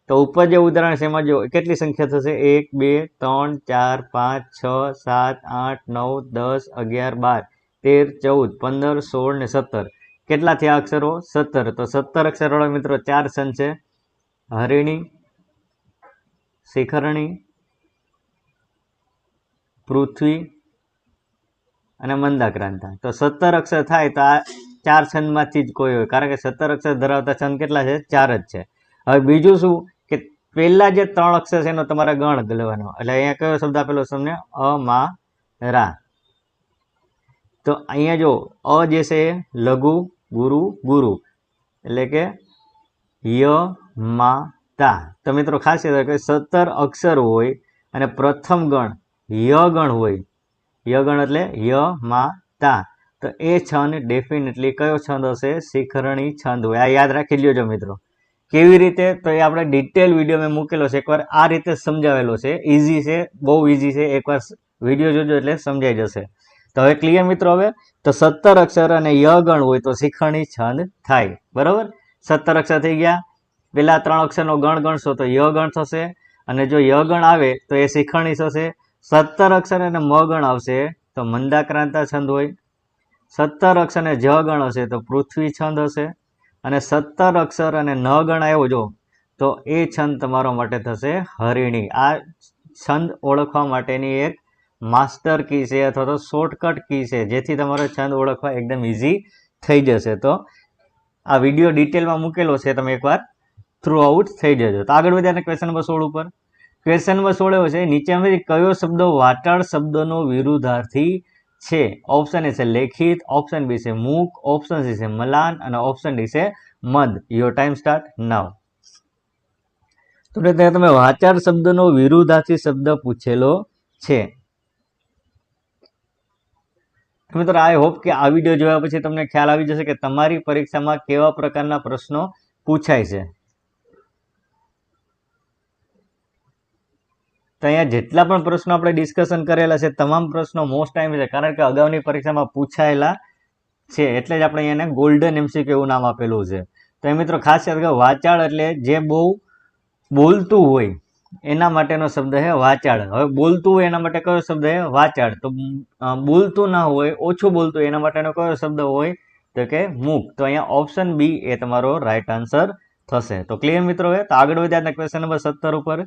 તો ઉપર જે ઉદાહરણ છે એમાં જો કેટલી સંખ્યા થશે? 1 2 3 4 5 6 7 8 9 10 11 12 13 14 15 16 ને 17. કેટલા થયા અક્ષરો? 17. તો 17 અક્ષરવાળા મિત્રો 4 છંદ છે: હરિણી, શિખરણી, પૃથ્વી અને મંદાક્રાંતા. તો 17 અક્ષર થાય તો આ 4 છંદમાંથી જ કોઈ હોય, કારણ કે 17 અક્ષર ધરાવતા છંદ કેટલા છે? 4 જ છે. હવે બીજું શું કે પહેલા જે 3 અક્ષર છે એનો તમારે ગણ લેવાનો. એટલે અહીંયા કયો શબ્દ આપેલો છે તમને? અમારા. તો અહીંયા જો અ જે છે લઘુ ગુરુ ગુરુ એટલે કે ય મા તા. તો મિત્રો ખાસ યાદ રાખો 17 અક્ષર હોય અને પ્રથમ ગણ ય ગણ હોય. ય ગણ એટલે ય મા તા. તો એ છંદ ડેફિનેટલી કયો છંદ હશે? શિખરણી છંદ હોય. આ યાદ રાખી લ્યો જો મિત્રો. કેવી રીતે? તો એ આપણે ડિટેલ વિડીયો મેં મૂકેલો છે. એકવાર આ રીતે સમજાવેલો છે. ઇઝી છે, બહુ ઇઝી છે. એકવાર વિડીયો જોજો એટલે સમજાઈ જશે. તો હવે ક્લિયર મિત્રો. હવે તો 17 અક્ષર અને ય ગણ હોય તો શિખરણી છંદ થાય, બરાબર. 17 અક્ષર થઈ ગયા. પેલા 3 અક્ષરનો ગણ ગણશો તો ય ગણ થશે, અને જો ય ગણ આવે તો એ શિખરણી થશે. 17 અક્ષર અને મ ગણ આવશે તો મંદાક્રાંતા છંદ હોય. 17 અક્ષર અને જ ગણ હશે તો પૃથ્વી છંદ હશે, અને 17 અક્ષર અને ન ગણ આવ્યો જો તો એ છંદ તમારો માટે થશે હરિણી. આ છંદ ઓળખવા માટેની એક માસ્ટર કી છે અથવા તો શોર્ટકટ કી છે, જેથી તમારો છંદ ઓળખવા એકદમ ઇઝી થઈ જશે. તો આ વિડીયો ડિટેલમાં મૂકેલો છે, તમે એકવાર થ્રુ આઉટ થઈ જજો. તો આગળ વધ્યા ક્વેશ્ચન નંબર 16 ઉપર. ક્વેશ્ચન નંબર 16 એવો છે, નીચેમાંથી કયો શબ્દ વાચાળ શબ્દનો વિરુદ્ધાર્થી છે? ઓપ્શન એ છે લેખિત, ઓપ્શન બી છે મૂક, ઓપ્શન સી છે મલાન અને ઓપ્શન ડી છે મદ. Your time start now. તો ત્યાં તમે વાચાળ શબ્દનો વિરુદ્ધાર્થી શબ્દ પૂછેલો છે. મિત્રો આઈ હોપ કે આ વિડીયો જોયા પછી તમને ખ્યાલ આવી જશે કે તમારી પરીક્ષામાં કેવા પ્રકારના પ્રશ્નો પૂછાય છે. તો અહીંયા જેટલા પણ પ્રશ્નો આપણે ડિસ્કશન કરેલા છે તમામ પ્રશ્નો મોસ્ટ ટાઈમ છે, કારણ કે અગાઉની પરીક્ષામાં પૂછાયેલા છે, એટલે જ આપણે એને ગોલ્ડન MCQ એવું નામ આપેલું છે. તો એ મિત્રો ખાસ યાદ રાખો, વાચાળ એટલે જે બહુ બોલતું હોય એના માટેનો શબ્દ છે વાચાળ. હવે બોલતું હોય એના માટે કયો શબ્દ છે? વાચાળ. તો બોલતું ના હોય, ઓછું બોલતું હોય એના માટેનો કયો શબ્દ હોય? તો કે મૂક. તો અહીંયા ઓપ્શન બી એ તમારો રાઈટ આન્સર થશે. તો ક્લિયર મિત્રો. હવે તો આગળ વધ્યા ક્વેશ્ચન નંબર 17 ઉપર.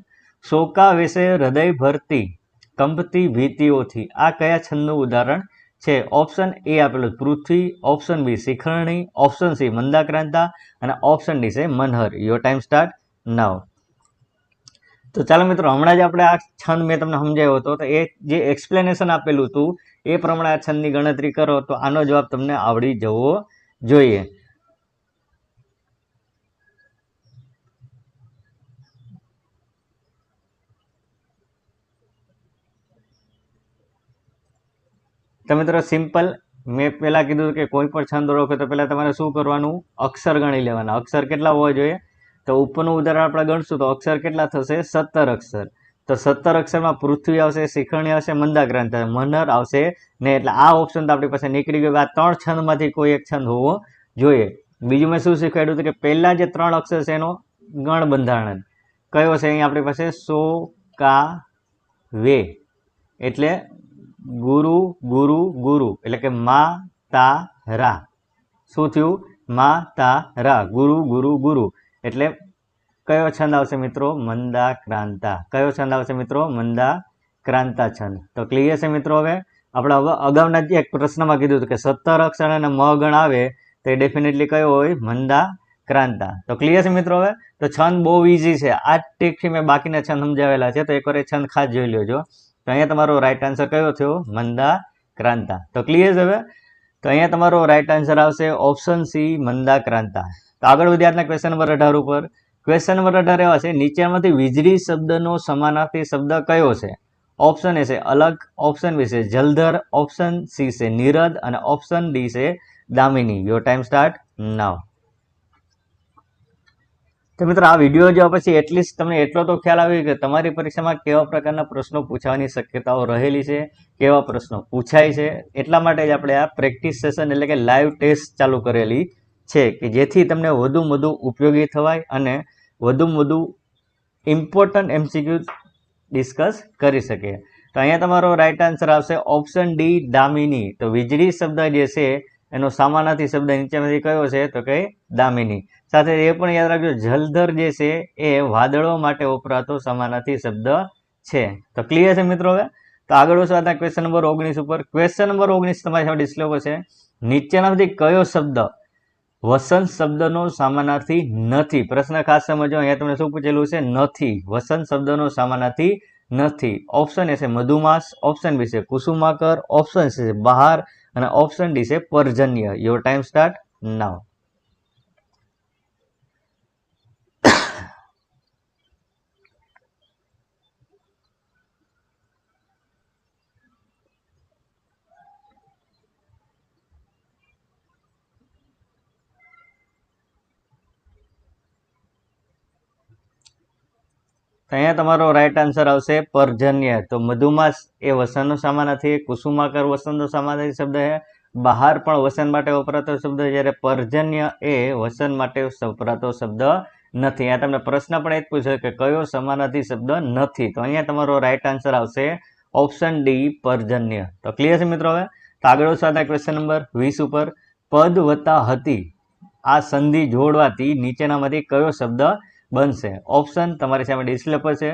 શોકા વિશે હૃદય ભરતી કંપતી ભીતિઓથી, આ કયા છંદનું ઉદાહરણ છે? ઓપ્શન એ આપેલું પૃથ્વી, ઓપ્શન બી શિખરણી, ઓપ્શન સી મંદાક્રાંતા અને ઓપ્શન ડી છે Manhar. Your time start now. તો ચાલો મિત્રો, હમણાં જ આપણે આ છંદ મેં તમને સમજાવ્યો હતો, તો એ જે એક્સપ્લેનેશન આપેલું હતું એ પ્રમાણે આ છંદની ગણતરી કરો તો આનો જવાબ તમને આવડી જવો જોઈએ. તો મિત્રો સિમ્પલ, મેં પહેલા કીધું કે કોઈ પણ છંદ ઓળખો તો પહેલા તમારે શું કરવાનું? અક્ષર ગણી લેવાના. અક્ષર કેટલા હોવા જોઈએ? તો ઉપરનું ઉદાહરણ આપણે ગણશું તો અક્ષર કેટલા થશે? 17 અક્ષર. તો 17 અક્ષરમાં પૃથ્વી આવશે, શિખરણી આવશે, મંદાક્રાંતા, મનહર આવશે ને. એટલે આ ઓપ્શન તો આપણી પાસે નીકળી ગયો. આ 3 છંદમાંથી કોઈ એક છંદ હોવો જોઈએ. બીજું મેં શું શીખવાડ્યું હતું કે પહેલા જે 3 અક્ષર છે એનો ગણ બંધારણ. કયો છે અહીં આપણી પાસે? સો કા વે એટલે ગુરુ ગુરુ ગુરુ એટલે કે મા તા રા. શું થયું? મા તા રા, ગુરુ ગુરુ ગુરુ એટલે કયો છંદ આવશે મિત્રો? મંદાક્રાંતા. કયો છંદ આવશે મિત્રો? મંદાક્રાંતા છંદ. તો ક્લિયર છે મિત્રો? હવે આપણે અગાઉના એક પ્રશ્નમાં કીધું હતું કે 17 અક્ષર અને મ ગણ આવે તો ડેફિનેટલી કયો હોય? મંદાક્રાંતા. તો ક્લિયર છે મિત્રો? હવે તો છંદ બહુ ઈઝી છે. આ ટ્રીકથી મેં બાકીના છંદ સમજાવેલા છે, તો એકવાર એ છંદ ખાસ જોઈ લેજો. તો અહીંયા તમારો રાઈટ આન્સર કયો થયો? મંદાક્રાંતા. તો ક્લિયર છે? હવે તો અહીંયા તમારો રાઈટ આન્સર આવશે ઓપ્શન સી, મંદાક્રાંતા. તો આગળ વધ્યા આજના ક્વેશ્ચન નંબર 18 ઉપર. ક્વેશ્ચન નંબર 18 એવા છે, નીચેમાંથી વીજળી શબ્દનો સમાનાર્થી શબ્દ કયો છે? ઓપ્શન એ છે અલગ, ઓપ્શન બી છે જલધર, ઓપ્શન સી છે નીરદ અને ઓપ્શન ડી છે Damini. Your time start now. તો મિત્રો આ વિડીયો જોવા પછી એટલીસ્ટ તમને એટલો તો ખ્યાલ આવ્યો કે તમારી પરીક્ષામાં કેવા પ્રકારના પ્રશ્નો પૂછવાની શક્યતાઓ રહેલી છે, કેવા પ્રશ્નો પૂછાય છે. એટલા માટે જ આપણે આ પ્રેક્ટિસ સેશન એટલે કે લાઈવ ટેસ્ટ ચાલુ કરેલી છે કે જેથી તમને વધુમાં વધુ ઉપયોગી થવાય અને વધુમાં વધુ ઇમ્પોર્ટન્ટ એમસીક્યુ ડિસ્કસ કરી શકે. તો અહીંયા તમારો રાઈટ આન્સર આવશે ઓપ્શન ડી, દામિની. તો વીજળી શબ્દ જે છે એનો સામાનાર્થી શબ્દ નીચેમાંથી કયો છે? તો કે દામિની. સાથે એ પણ યાદ રાખજો, જલધર જે છે એ વાદળો માટે વપરાતો સમાનાર્થી શબ્દ છે. તો ક્લિયર છે મિત્રો? હવે તો આગળ વધતા ક્વેશ્ચન નંબર 19 ઉપર. ક્વેશ્ચન નંબર 19 તમારી સામે ડિસ્પ્લે પર છે. નીચેનામાંથી કયો શબ્દ વસંત શબ્દનો સમાનાર્થી નથી? પ્રશ્ન ખાસ સમજો. અહીંયા તમને શું પૂછેલું છે? નથી. વસંત શબ્દનો સમાનાર્થી નથી. ઓપ્શન એ છે મધુમાસ, ઓપ્શન બી છે કુસુમાકર, ઓપ્શન સી છે બહાર અને ઓપ્શન ડી છે પર્જન્ય. Your time start now. અહીંયા તમારો રાઈટ આન્સર આવશે પર્જન્ય. તો મધુમાસ એ વસંતનો સમાનાર્થી, કુસુમાકર વસંતનો સમાનાર્થી શબ્દ છે, બહાર પણ વસંત માટે વપરાતો શબ્દ, જ્યારે પર્જન્ય એ વસંત માટે વપરાતો શબ્દ નથી. અહીંયા તમને પ્રશ્ન પણ એ જ પૂછ્યો કે કયો સમાનાર્થી શબ્દ નથી? તો અહીંયા તમારો રાઈટ આન્સર આવશે ઓપ્શન ડી, પર્જન્ય. તો ક્લિયર છે મિત્રો? હવે તો આગળ વધતા ક્વેશ્ચન નંબર 20 ઉપર. પદ વત્તા હતી આ સંધિ જોડવાથી નીચેનામાંથી કયો શબ્દ બનશે? ઓપ્શન તમારી સામે ડિસ્પ્લે પર છે.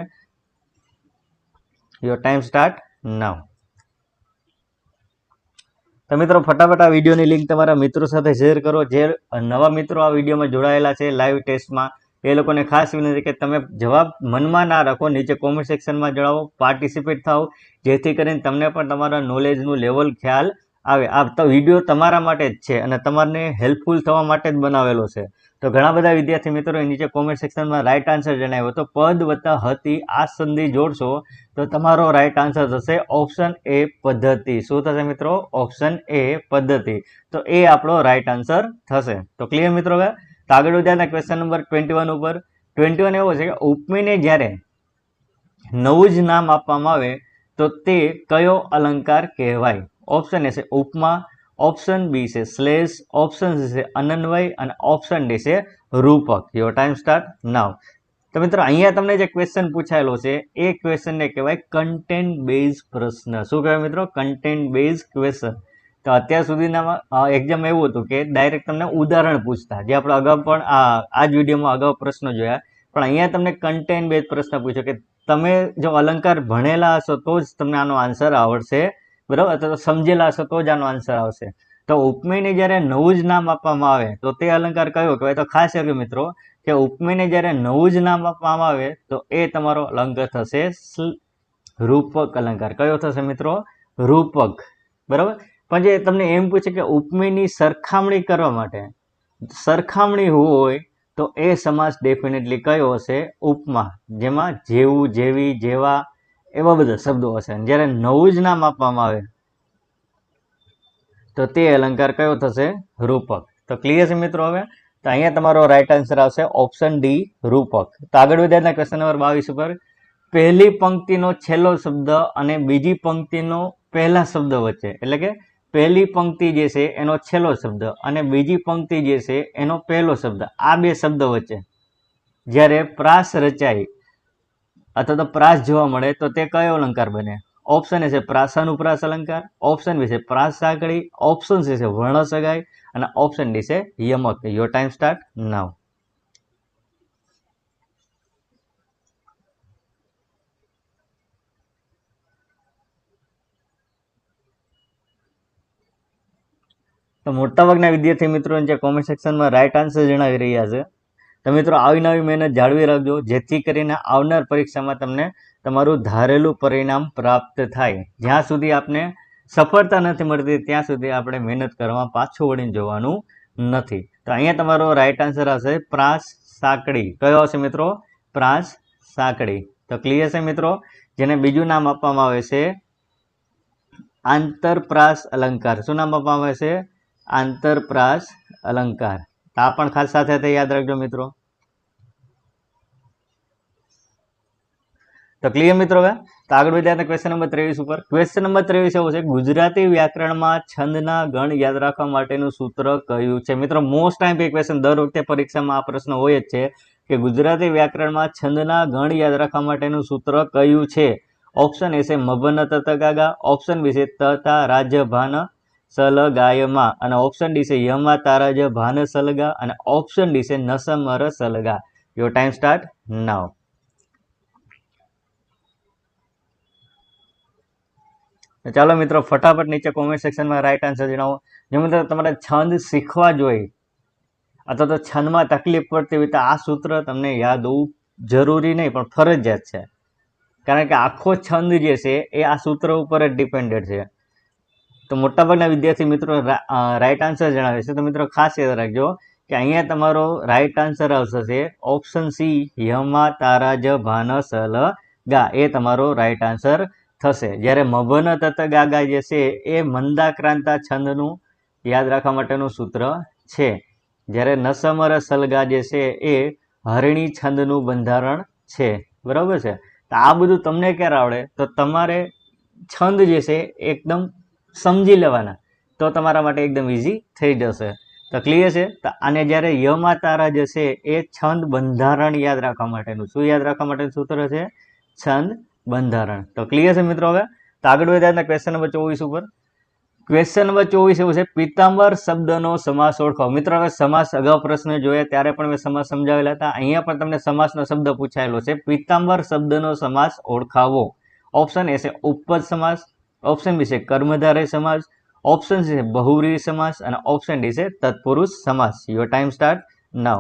Your time start now. તો મિત્રો ફટાફટ આ વિડીયોની લિંક તમારા મિત્રો સાથે શેર કરો. જે નવા મિત્રો આ વિડીયોમાં જોડાયેલા છે લાઈવ ટેસ્ટમાં, એ લોકોને ખાસ વિનંતી કે તમે જવાબ મનમાં ના રાખો, નીચે કોમેન્ટ સેક્શનમાં જણાવો, પાર્ટિસિપેટ થાઓ, જેથી કરીને તમને પણ તમારા નોલેજનું લેવલ ખ્યાલ આવે. આ તો વિડીયો તમારા માટે જ છે અને તમારને હેલ્પફુલ થવા માટે જ બનાવેલો છે. તો ઘણા બધા વિદ્યાર્થી મિત્રોએ નીચે કોમેન્ટ સેક્શનમાં રાઈટ આન્સર જણાવ્યો. તો પદ વત્તા હતી આ સંધિ જોડશો તો તમારો રાઈટ આન્સર થશે ઓપ્શન એ, પદ્ધતિ. શું થશે મિત્રો? ઓપ્શન એ, પદ્ધતિ. તો એ આપણો રાઈટ આન્સર થશે. તો ક્લિયર મિત્રો? હવે તો આગળ વધ્યા ક્વેશ્ચન નંબર 21 ઉપર. 21 એવો છે કે ઉપમેયને જ્યારે નવું જ નામ આપવામાં આવે તો તે કયો અલંકાર કહેવાય? ઓપ્શન એ છે ઉપમા, ઓપ્શન બી છે શ્લેષ, ઓપ્શન સી છે અનન્વય અને ઓપ્શન ડી છે રૂપક. Your time start now. તો મિત્રો અહીંયા તમને જે ક્વેશ્ચન પૂછાયેલો છે એ ક્વેશ્ચનને કહેવાય કન્ટેન્ટ બેઝ પ્રશ્ન. શું કહેવાય મિત્રો? Content base question. તો અત્યાર સુધીના એક્ઝામ એવું હતું કે ડાયરેક્ટ તમને ઉદાહરણ પૂછતા, જે આપણે અગાઉ પણ આ જ વિડીયોમાં અગાઉ પ્રશ્નો જોયા, પણ અહીંયા તમને કન્ટેન્ટ બેઝ પ્રશ્ન પૂછ્યો કે તમે જો અલંકાર ભણેલા હશો તો જ તમને આનો આન્સર આવડશે, બરાબર? તો સમજેલા હશો તો જ આનો આન્સર આવશે. તો ઉપમેયને જ્યારે નવું જ નામ આપવામાં આવે તો તે અલંકાર કયો કહેવાય? તો ખાસ યાદ મિત્રો કે ઉપમેયને જ્યારે નવું જ નામ આપવામાં આવે તો એ તમારો અલંકાર થશે રૂપક અલંકાર. કયો થશે મિત્રો? રૂપક. બરાબર? પણ જે તમને એમ પૂછે કે ઉપમેયની સરખામણી કરવા માટે સરખામણી હોય તો એ સમાસ ડેફિનેટલી કયો હશે? ઉપમા. જેમાં જેવું, જેવી, જેવા એવા બધા શબ્દો હશે. જ્યારે નવું જ નામ આપવામાં આવે તો તે અલંકાર કયો થશે? રૂપક. તો ક્લિયર છે મિત્રો? હવે તો અહીંયા તમારો રાઈટ આન્સર આવશે ઓપ્શન ડી, રૂપક. તો આગળ વધ્યા ક્વેશ્ચન નંબર 22 ઉપર. પહેલી પંક્તિનો છેલ્લો શબ્દ અને બીજી પંક્તિનો પહેલા શબ્દ વચ્ચે, એટલે કે પહેલી પંક્તિ જે છે એનો છેલ્લો શબ્દ અને બીજી પંક્તિ જે છે એનો પહેલો શબ્દ, આ બે શબ્દ વચ્ચે જ્યારે પ્રાસ રચાય અથવા તો પ્રાસ જોવા મળે તો તે કયો અલંકાર બને? ઓપ્શન એ છે પ્રાસાનુપ્રાસ અલંકાર, ઓપ્શન બી છે પ્રાસ સાંકળી, ઓપ્શન સી છે વર્ણ સગાઈ અને ઓપ્શન ડી છે યમક. Your time start now. તો મોટાભાગના વિદ્યાર્થી મિત્રો જે કોમેન્ટ સેક્શનમાં રાઈટ આન્સર જણાવી રહ્યા છે. તો મિત્રો આવી નવી મહેનત જાળવી રાખજો, જેથી કરીને આવનાર પરીક્ષામાં તમને તમારું ધારેલું પરિણામ પ્રાપ્ત થાય. જ્યાં સુધી આપને સફળતા નથી મળતી ત્યાં સુધી આપણે મહેનત કરવામાં પાછું વળીને જોવાનું નથી. તો અહીંયા તમારો રાઈટ આન્સર આવશે પ્રાસ સાંકળી. કયો આવશે મિત્રો? પ્રાસ સાંકળી. તો ક્લિયર છે મિત્રો? જેને બીજું નામ આપવામાં આવે છે આંતરપ્રાસ અલંકાર. શું નામ આપવામાં આવે છે? આંતરપ્રાસ અલંકાર. આ પણ ખાસ સાથે યાદ રાખજો મિત્રો. તો ક્લિયર મિત્રો? હવે તો આગળ વધ્યા ક્વેશ્ચન નંબર 23 ઉપર. ક્વેશ્ચન નંબર 23 એવો છે, ગુજરાતી વ્યાકરણમાં છંદના ગણ યાદ રાખવા માટેનું સૂત્ર કયું છે? મિત્રો મોસ્ટ ટાઈમ એ ક્વેશ્ચન દર વખતે પરીક્ષામાં આ પ્રશ્ન હોય જ છે કે ગુજરાતી વ્યાકરણમાં છંદના ગણ યાદ રાખવા માટેનું સૂત્ર કયું છે? ઓપ્શન એ છે મભન તત ગાગા, ઓપ્શન બી છે તતા રાજ ભાન સલગાયમાં અને ઓપ્શન ડી છે યમા તારાજ ભાન સલગા અને ઓપ્શન ડી છે નસમર સલગા. યોર ટાઈમ સ્ટાર્ટ નાઉ. ચાલો મિત્રો ફટાફટ નીચે કોમેન્ટ સેક્શનમાં રાઈટ આન્સર જણાવો. જો મિત્રો તમારે છંદ શીખવા જોઈએ અથવા તો છંદમાં તકલીફ પડતી હોય તો આ સૂત્ર તમને યાદ હોવું જરૂરી નહીં પણ ફરજિયાત છે, કારણ કે આખો છંદ જે છે એ આ સૂત્ર ઉપર જ ડિપેન્ડેડ છે. તો મોટાભાગના વિદ્યાર્થી મિત્રો રાઈટ આન્સર જણાવે છે. તો મિત્રો ખાસ યાદ રાખજો કે અહીંયા તમારો રાઈટ આન્સર આવશે ઓપ્શન સી યમા તારાજ ભાન સલ ગા. એ તમારો રાઈટ આન્સર થશે. જ્યારે મભન તત ગાગા જે છે એ મંદાક્રાંતા છંદનું યાદ રાખવા માટેનું સૂત્ર છે. જ્યારે નસમર સલગા જે છે એ હરણી છંદનું બંધારણ છે. બરાબર છે? તો આ બધું તમને ક્યારે આવડે? તો તમારે છંદ જે છે એકદમ સમજી લેવાના, તો તમારા માટે એકદમ ઇઝી થઈ જશે. તો ક્લિયર છે? તો આને જ્યારે યમા તારા જે છે એ છંદ બંધારણ યાદ રાખવા માટેનું, શું યાદ રાખવા માટેનું સૂત્ર છે? છંદ બંધારણ. તો ક્લિયર છે મિત્રો? હવે તો આગળ વધ્યા ક્વેશ્ચન નંબર 24 ઉપર. ક્વેશ્ચન નંબર 24 એવું છે, પીતાંબર શબ્દનો સમાસ ઓળખાવો. મિત્રો હવે સમાસ અગાઉ પ્રશ્ન જોયા ત્યારે પણ મેં સમાસ સમજાવેલા હતા. અહીંયા પણ તમને સમાસનો શબ્દ પૂછાયેલો છે. પીતાંબર શબ્દનો સમાસ ઓળખાવો. ઓપ્શન એ છે ઉપપદ સમાસ, ઓપ્શન બી છે કર્મધારય સમાસ, ઓપ્શન સી છે બહુવ્રીહી સમાસ અને ઓપ્શન ડી છે તત્પુરુષ સમાસ. Your time start now.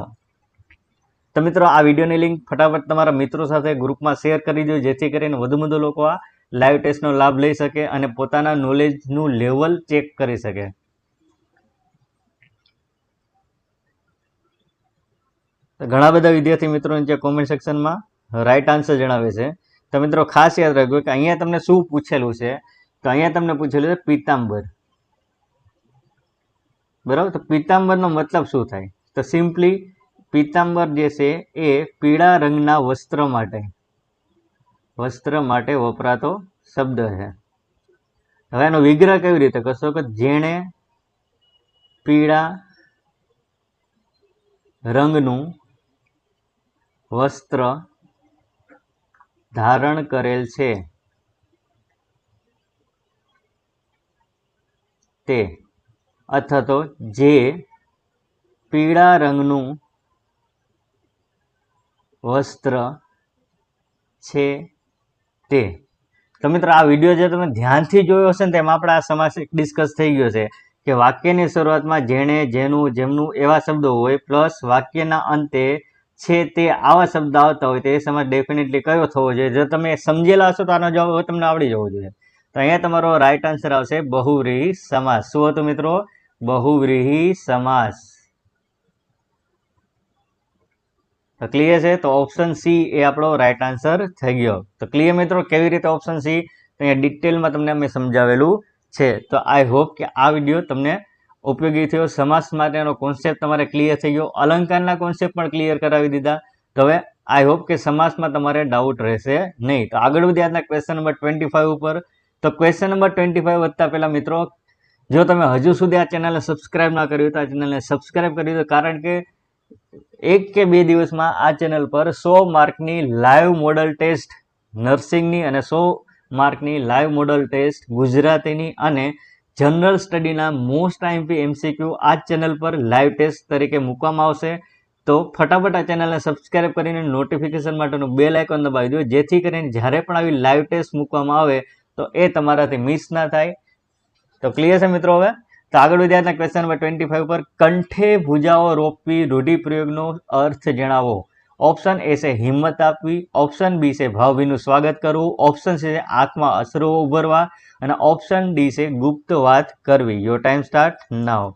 તો મિત્રો આ વિડીયોની લિંક ફટાફટ તમારા મિત્રો સાથે ગ્રુપમાં શેર કરી દો, જેથી કરીને વધુ લોકો આ લાઈવ ટેસ્ટનો લાભ લઈ શકે અને પોતાના નોલેજનું લેવલ ચેક કરી શકે. ઘણા બધા વિદ્યાર્થી મિત્રો જે કોમેન્ટ સેક્શનમાં રાઈટ આન્સર જણાવે છે. તો મિત્રો ખાસ યાદ રાખજો કે અહીંયા તમને શું પૂછેલું છે. તો અહીંયા તમને પૂછેલું છે પીતાંબર. બરાબર? તો પીતાંબરનો મતલબ શું થાય? તો સિમ્પલી પીતાંબર જે છે એ પીળા રંગના વસ્ત્ર માટે વપરાતો શબ્દ છે. હવે એનો વિગ્રહ કેવી રીતે કરશો કે જેણે પીળા રંગનું વસ્ત્ર ધારણ કરેલ છે તે, અથવા તો જે પીળા રંગનું વસ્ત્ર છે તે. તો મિત્રો આ વિડીયો જે તમે ધ્યાનથી જોયો હશે ને તેમાં આપણે આ સમાસ ડિસ્કસ થઈ ગયો છે કે વાક્યની શરૂઆતમાં જેણે, જેનું, જેમનું એવા શબ્દો હોય પ્લસ વાક્યના અંતે છે તે આવા શબ્દ આવતા હોય તો એ સમાસ ડેફિનેટલી કયો થવો જોઈએ? જો તમે સમજેલા હશો તો આનો જવાબ તમને આવડી જવો જોઈએ. તો અહીંયા તમારો રાઈટ આન્સર આવશે બહુવ્રીહી સમાસ. શું હતું મિત્રો? બહુવ્રીહી સમાસ. તો ક્લિયર છે? તો ઓપ્શન સી એ આપણો રાઈટ આન્સર થઈ ગયો. તો ક્લિયર મિત્રો? કેવી રીતે ઓપ્શન સી? તો અહીંયા ડિટેલમાં તમને અમે સમજાવેલું છે. તો આઈ હોપ કે આ વિડીયો તમને ઉપયોગી થયો. સમાસ માટેનો કોન્સેપ્ટ તમારે ક્લિયર થઈ ગયો, અલંકારના કોન્સેપ્ટ પણ ક્લિયર કરાવી દીધા. તો હવે આઈ હોપ કે સમાસમાં તમારે ડાઉટ રહેશે નહીં. તો આગળ વધીએ આજના ક્વેશ્ચન નંબર 25 ઉપર. તો ક્વેશ્ચન નંબર 25 વધતા પહેલા મિત્રો, જો તમે હજુ સુધી આ ચેનલને સબસ્ક્રાઇબ ના કર્યું તો આ ચેનલને સબસ્ક્રાઇબ કરી દો, કારણ કે 1 કે 2 દિવસમાં આ ચેનલ પર 100 માર્કની લાઈવ મોડલ ટેસ્ટ નર્સિંગની અને 100 માર્કની લાઈવ મોડલ ટેસ્ટ ગુજરાતીની અને જનરલ સ્ટડીના મોસ્ટ આઈએમપી એમસીક્યુ આ જ ચેનલ પર લાઈવ ટેસ્ટ તરીકે મૂકવામાં આવશે. તો ફટાફટ આ ચેનલને સબસ્ક્રાઇબ કરીને નોટિફિકેશન માટેનું બેલ આઇકોન દબાવી દો, જેથી કરીને જ્યારે પણ આવી લાઈવ ટેસ્ટ મૂકવામાં આવે તો એ તમારાથી મિસ ના થાય. તો ક્લિયર છે મિત્રો? હવે તો આગળ વિદ્યાર્થીના ક્વેશ્ચન નંબર 25 પર કંઠે ભુજાઓ રોપવી રૂઢિપ્રયોગનો અર્થ જણાવો. ઓપ્શન એ છે હિંમત આપવી, ઓપ્શન બી છે ભાવભીનું સ્વાગત કરવું, ઓપ્શન સી છે આંખમાં અશ્રુઓ ઉભરવા અને ઓપ્શન ડી છે ગુપ્ત વાત કરવી. Your time start now.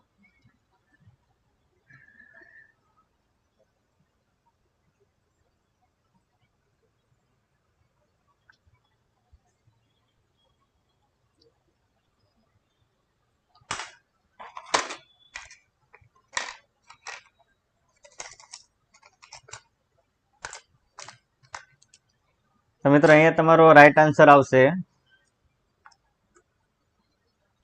તો મિત્રો અહીંયા તમારો રાઈટ આન્સર આવશે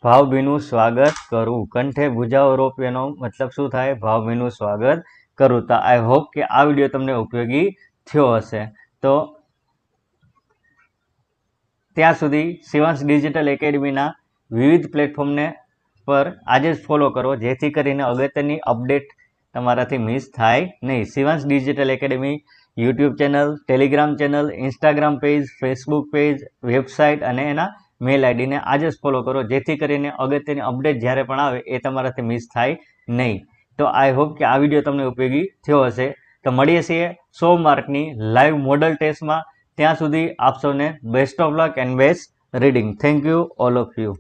ભાવભીનું સ્વાગત કરવું. કંઠે ભુજાઓ રોપવીનો મતલબ શું થાય? ભાવભીનું સ્વાગત કરવું. તો આઈ હોપ કે આ વિડીયો તમને ઉપયોગી થયો હશે. તો ત્યાં સુધી શિવાંશ ડિજિટલ એકેડમીના વિવિધ પ્લેટફોર્મને પર આજે જ ફોલો કરો, જેથી કરીને અગત્યની અપડેટ તમારાથી મિસ થાય નહીં. Shivansh digital academy YouTube channel, Telegram channel, Instagram page, Facebook page, website અને એના મેલ આઈડીને આજે જ ફોલો કરો, જેથી કરીને અગત્યની અપડેટ જ્યારે પણ આવે એ તમારાથી મિસ થાય નહીં. તો આઈ હોપ કે આ વિડીયો તમને ઉપયોગી થયો હશે. તો મળીએ છીએ 100 માર્કની લાઈવ મોડલ ટેસ્ટમાં. ત્યાં સુધી આપ સૌને best of luck and best reading. Thank you all of you.